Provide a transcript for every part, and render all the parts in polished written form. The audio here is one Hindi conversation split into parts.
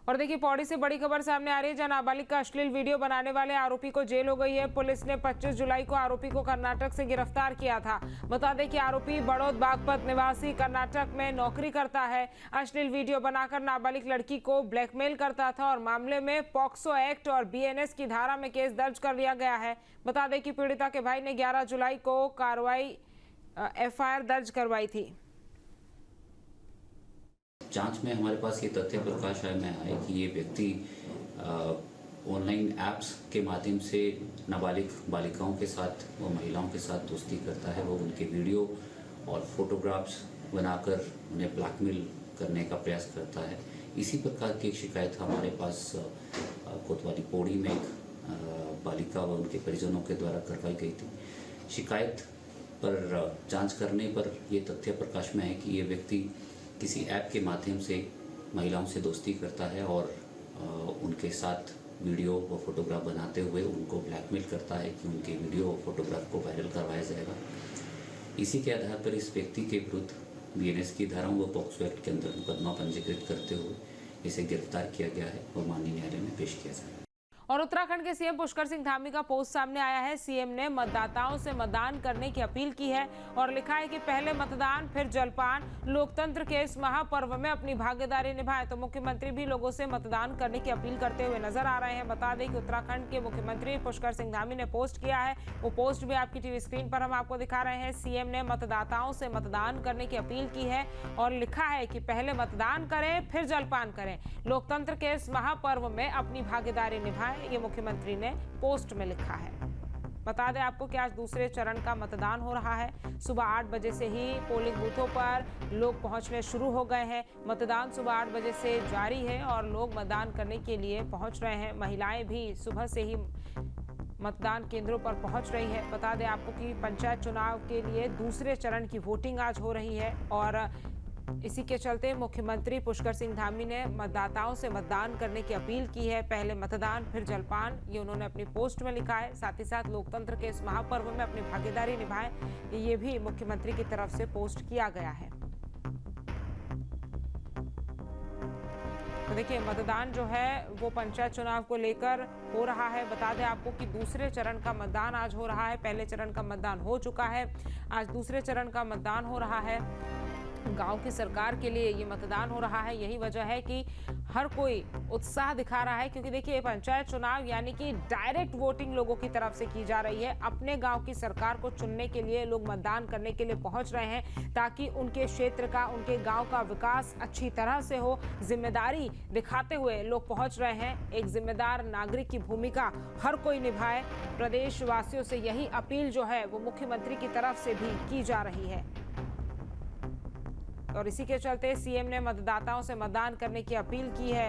और देखिए पौड़ी से बड़ी खबर सामने आ रही है, जहां नाबालिग का अश्लील वीडियो बनाने वाले आरोपी को जेल हो गई है। पुलिस ने 25 जुलाई को आरोपी को कर्नाटक से गिरफ्तार किया था। बता दें कि आरोपी बड़ौद बागपत निवासी कर्नाटक में नौकरी करता है। अश्लील वीडियो बनाकर नाबालिग लड़की को ब्लैकमेल करता था और मामले में पॉक्सो एक्ट और बीएनएस की धारा में केस दर्ज कर लिया गया है। बता दें कि पीड़िता के भाई ने 11 जुलाई को एफआईआर दर्ज करवाई थी। जांच में हमारे पास ये तथ्य प्रकाश में आए कि ये व्यक्ति ऑनलाइन ऐप्स के माध्यम से नाबालिग बालिकाओं के साथ व महिलाओं के साथ दोस्ती करता है। वो उनके वीडियो और फोटोग्राफ्स बनाकर उन्हें ब्लैकमेल करने का प्रयास करता है। इसी प्रकार की एक शिकायत हमारे पास कोतवाली पौड़ी में एक बालिका व उनके परिजनों के द्वारा करवाई गई थी। शिकायत पर जांच करने पर ये तथ्य प्रकाश में है कि ये व्यक्ति किसी ऐप के माध्यम से महिलाओं से दोस्ती करता है और उनके साथ वीडियो व फोटोग्राफ बनाते हुए उनको ब्लैकमेल करता है कि उनके वीडियो और फोटोग्राफ को वायरल करवाया जाएगा। इसी के आधार पर इस व्यक्ति के विरुद्ध बीएनएस की धाराओं व पॉक्सो एक्ट के अंदर मुकदमा पंजीकृत करते हुए इसे गिरफ्तार किया गया है और माननीय न्यायालय में पेश किया जाएगा। और उत्तराखंड के सीएम पुष्कर सिंह धामी का पोस्ट सामने आया है। सीएम ने मतदाताओं से मतदान करने की अपील की है और लिखा है कि पहले मतदान फिर जलपान, लोकतंत्र के इस महापर्व में अपनी भागीदारी निभाएं। तो मुख्यमंत्री भी लोगों से मतदान करने की अपील करते हुए नजर आ रहे हैं। बता दें कि उत्तराखंड के मुख्यमंत्री पुष्कर सिंह धामी ने पोस्ट किया है। वो पोस्ट भी आपकी टीवी स्क्रीन पर हम आपको दिखा रहे हैं। सीएम ने मतदाताओं से मतदान करने की अपील की है और लिखा है कि पहले मतदान करें फिर जलपान करें, लोकतंत्र के इस महापर्व में अपनी भागीदारी निभाएं। ये मुख्यमंत्री ने पोस्ट में लिखा है। बता दें आपको कि आज दूसरे चरण का मतदान हो रहा है। सुबह 8 बजे से ही पोलिंग बूथों पर लोग पहुंचने शुरू हो गए हैं। मतदान सुबह 8 बजे से जारी है और लोग मतदान करने के लिए पहुंच रहे हैं। महिलाएं भी सुबह से ही मतदान केंद्रों पर पहुंच रही है। बता दें आपको कि पंचायत चुनाव के लिए दूसरे चरण की वोटिंग आज हो रही है और इसी के चलते मुख्यमंत्री पुष्कर सिंह धामी ने मतदाताओं से मतदान करने की अपील की है। पहले मतदान फिर जलपान, ये उन्होंने अपनी पोस्ट में लिखा है। साथ ही साथ लोकतंत्र के इस महापर्व में अपनी भागीदारी निभाएं, ये भी मुख्यमंत्री की तरफ से पोस्ट किया गया है। तो देखिए मतदान जो है वो पंचायत चुनाव को लेकर हो रहा है। बता दें आपको कि दूसरे चरण का मतदान आज हो रहा है। पहले चरण का मतदान हो चुका है, आज दूसरे चरण का मतदान हो रहा है। गांव की सरकार के लिए ये मतदान हो रहा है। यही वजह है कि हर कोई उत्साह दिखा रहा है, क्योंकि देखिए पंचायत चुनाव यानी कि डायरेक्ट वोटिंग लोगों की तरफ से की जा रही है। अपने गांव की सरकार को चुनने के लिए लोग मतदान करने के लिए पहुंच रहे हैं, ताकि उनके क्षेत्र का, उनके गांव का विकास अच्छी तरह से हो। जिम्मेदारी दिखाते हुए लोग पहुंच रहे हैं। एक जिम्मेदार नागरिक की भूमिका हर कोई निभाए। प्रदेशवासियों से यही अपील जो है वो मुख्यमंत्री की तरफ से भी की जा रही है और इसी के चलते सीएम ने मतदाताओं से मतदान करने की अपील की है।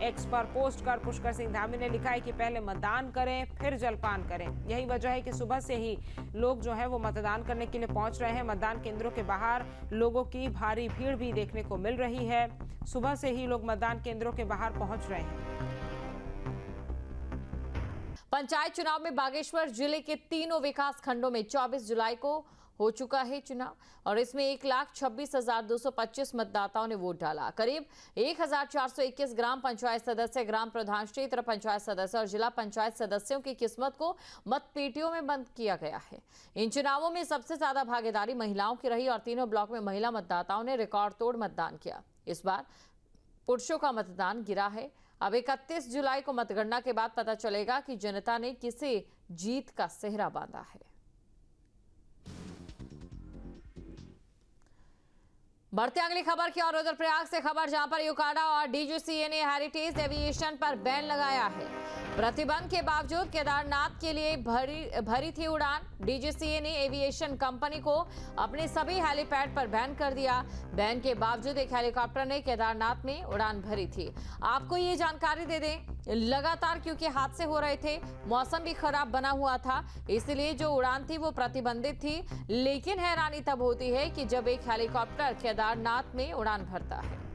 एक्स पर पोस्ट कर पुष्कर सिंह धामी ने लिखा है कि पहले मतदान करें फिर जलपान करें। यही वजह है कि सुबह से ही लोग जो है वो मतदान करने के लिए पहुंच रहे हैं। मतदान केंद्रों के बाहर लोगों की भारी भीड़ भी देखने को मिल रही है। सुबह से ही लोग मतदान केंद्रों के बाहर पहुंच रहे हैं। पंचायत चुनाव में बागेश्वर जिले के तीनों विकास खंडों में 24 जुलाई को हो चुका है चुनाव और इसमें 1,26,225 मतदाताओं ने वोट डाला। करीब 1,421 ग्राम पंचायत सदस्य, ग्राम प्रधान, क्षेत्र पंचायत सदस्य और जिला पंचायत सदस्यों की किस्मत को मतपेटियों में बंद किया गया है। इन चुनावों में सबसे ज्यादा भागीदारी महिलाओं की रही और तीनों ब्लॉक में महिला मतदाताओं ने रिकॉर्ड तोड़ मतदान किया। इस बार पुरुषों का मतदान गिरा है। अब 31 जुलाई को मतगणना के बाद पता चलेगा कि जनता ने किसे जीत का सेहरा बांधा है। बढ़ते अगली खबर की और रुद्रप्रयाग से खबर, जहां पर यूकाडा और डीजीसीए ने हेरिटेज एविएशन पर बैन लगाया है। प्रतिबंध के बावजूद केदारनाथ के लिए भरी थी उड़ान। डीजीसीए ने एविएशन कंपनी को अपने सभी हेलीपैड पर बैन कर दिया। बैन के बावजूद एक हेलीकॉप्टर ने केदारनाथ में उड़ान भरी थी। आपको ये जानकारी दे दें, लगातार क्योंकि हादसे हो रहे थे, मौसम भी खराब बना हुआ था, इसलिए जो उड़ान थी वो प्रतिबंधित थी। लेकिन हैरानी तब होती है कि जब एक हेलीकॉप्टर केदारनाथ में उड़ान भरता है।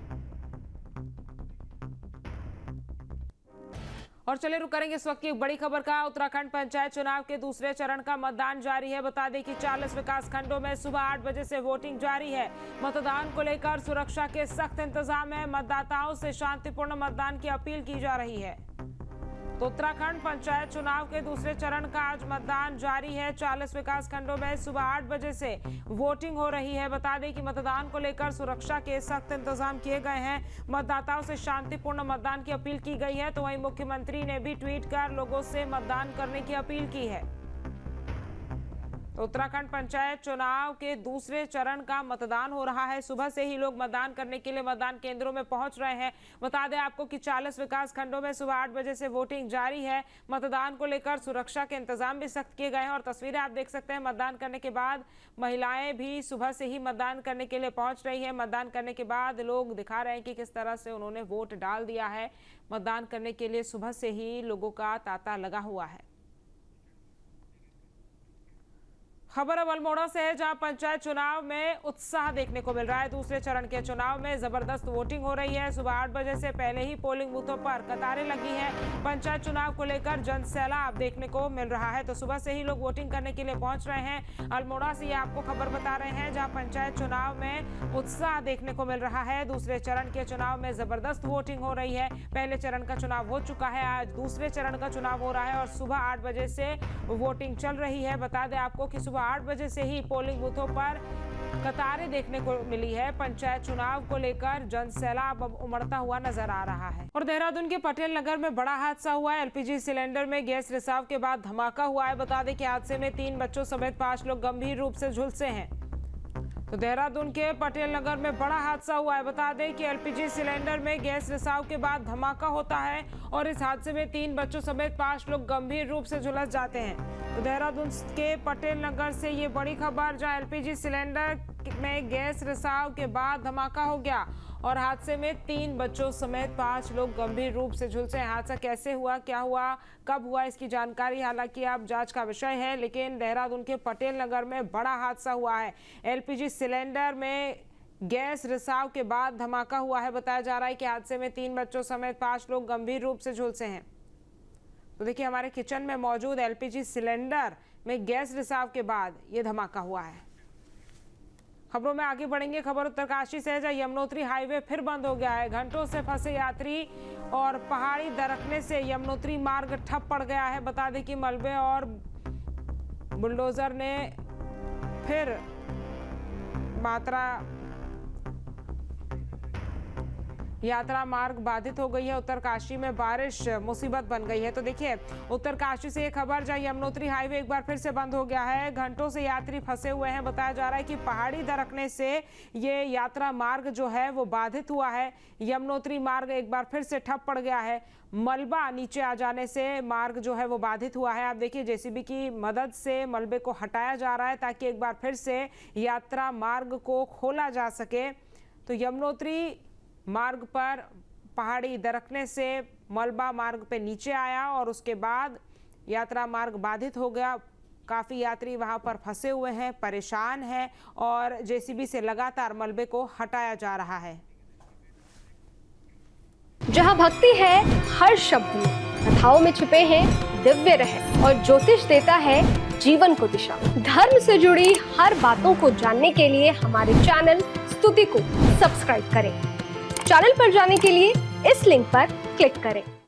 और चले रुक करेंगे इस वक्त की एक बड़ी खबर का। उत्तराखंड पंचायत चुनाव के दूसरे चरण का मतदान जारी है। बता दें कि 40 विकास खंडों में सुबह 8 बजे से वोटिंग जारी है। मतदान को लेकर सुरक्षा के सख्त इंतजाम है। मतदाताओं से शांतिपूर्ण मतदान की अपील की जा रही है। तो उत्तराखंड पंचायत चुनाव के दूसरे चरण का आज मतदान जारी है। 40 विकास खंडों में सुबह 8 बजे से वोटिंग हो रही है। बता दें कि मतदान को लेकर सुरक्षा के सख्त इंतजाम किए गए हैं। मतदाताओं से शांतिपूर्ण मतदान की अपील की गई है। तो वहीं मुख्यमंत्री ने भी ट्वीट कर लोगों से मतदान करने की अपील की है। तो उत्तराखंड पंचायत चुनाव के दूसरे चरण का मतदान हो रहा है। सुबह से ही लोग मतदान करने के लिए मतदान केंद्रों में पहुंच रहे हैं। बता दें आपको कि 40 विकास खंडों में सुबह 8 बजे से वोटिंग जारी है। मतदान को लेकर सुरक्षा के इंतजाम भी सख्त किए गए हैं। और तस्वीरें आप देख सकते हैं मतदान करने के बाद महिलाएं भी सुबह से ही मतदान करने के लिए पहुंच रही है। मतदान करने के बाद लोग दिखा रहे हैं कि किस तरह से उन्होंने वोट डाल दिया है। मतदान करने के लिए सुबह से ही लोगों का तांता लगा हुआ है। खबर अब अल्मोड़ा से है, जहां पंचायत चुनाव में उत्साह देखने को मिल रहा है। दूसरे चरण के चुनाव में जबरदस्त वोटिंग हो रही है। सुबह 8 बजे से पहले ही पोलिंग बूथों पर कतारें लगी हैं। पंचायत चुनाव को लेकर जनसैलाब देखने को मिल रहा है। तो सुबह से ही लोग वोटिंग करने के लिए पहुंच रहे हैं। अल्मोड़ा से ये आपको खबर बता रहे हैं, जहां पंचायत चुनाव में उत्साह देखने को मिल रहा है। दूसरे चरण के चुनाव में जबरदस्त वोटिंग हो रही है। पहले चरण का चुनाव हो चुका है, आज दूसरे चरण का चुनाव हो रहा है और सुबह 8 बजे से वोटिंग चल रही है। बता दें आपको कि सुबह 8 बजे से ही पोलिंग बूथों पर कतारें देखने को मिली है। पंचायत चुनाव को लेकर जनसैलाब अब उमड़ता हुआ नजर आ रहा है। और देहरादून के पटेल नगर में बड़ा हादसा हुआ है। एलपीजी सिलेंडर में गैस रिसाव के बाद धमाका हुआ है। बता दें कि हादसे में 3 बच्चों समेत 5 लोग गंभीर रूप से झुलसे हैं। तो देहरादून के पटेल नगर में बड़ा हादसा हुआ है। बता दें कि एलपीजी सिलेंडर में गैस रिसाव के बाद धमाका होता है और इस हादसे में 3 बच्चों समेत 5 लोग गंभीर रूप से झुलस जाते हैं। तो देहरादून के पटेल नगर से ये बड़ी खबर, जहां एलपीजी सिलेंडर में गैस रिसाव के बाद धमाका हो गया और हादसे में 3 बच्चों समेत 5 लोग गंभीर रूप से झुलसे। हादसा कैसे हुआ, क्या हुआ, कब हुआ, इसकी जानकारी हालांकि अब जांच का विषय है। लेकिन देहरादून के पटेल नगर में बड़ा हादसा हुआ है। एलपीजी सिलेंडर में गैस रिसाव के बाद धमाका हुआ है। बताया जा रहा है कि हादसे में 3 बच्चों समेत 5 लोग गंभीर रूप से झुलसे हैं। तो देखिए, हमारे किचन में मौजूद एलपीजी सिलेंडर में गैस रिसाव के बाद ये धमाका हुआ है। खबरों में आगे बढ़ेंगे। खबर उत्तरकाशी से है, जहां यमुनोत्री हाईवे फिर बंद हो गया है। घंटों से फंसे यात्री और पहाड़ी दरकने से यमुनोत्री मार्ग ठप पड़ गया है। बता दें कि मलबे और बुलडोजर ने फिर यात्रा मार्ग बाधित हो गई है। उत्तरकाशी में बारिश मुसीबत बन गई है। तो देखिए, उत्तरकाशी से ये खबर, जहां यमुनोत्री हाईवे एक बार फिर से बंद हो गया है। घंटों से यात्री फंसे हुए हैं। बताया जा रहा है कि पहाड़ी दरकने से ये यात्रा मार्ग जो है वो बाधित हुआ है। यमुनोत्री मार्ग एक बार फिर से ठप पड़ गया है। मलबा नीचे आ जाने से मार्ग जो है वो बाधित हुआ है। आप देखिए, जेसीबी की मदद से मलबे को हटाया जा रहा है ताकि एक बार फिर से यात्रा मार्ग को खोला जा सके। तो यमुनोत्री मार्ग पर पहाड़ी दरकने से मलबा मार्ग पे नीचे आया और उसके बाद यात्रा मार्ग बाधित हो गया। काफ़ी यात्री वहां पर फंसे हुए हैं, परेशान हैं और जेसीबी से लगातार मलबे को हटाया जा रहा है। जहां भक्ति है हर शब्द में, कथाओं में छुपे हैं दिव्य रहस्य और ज्योतिष देता है जीवन को दिशा। धर्म से जुड़ी हर बातों को जानने के लिए हमारे चैनल स्तुति को सब्सक्राइब करें। चैनल पर जाने के लिए इस लिंक पर क्लिक करें।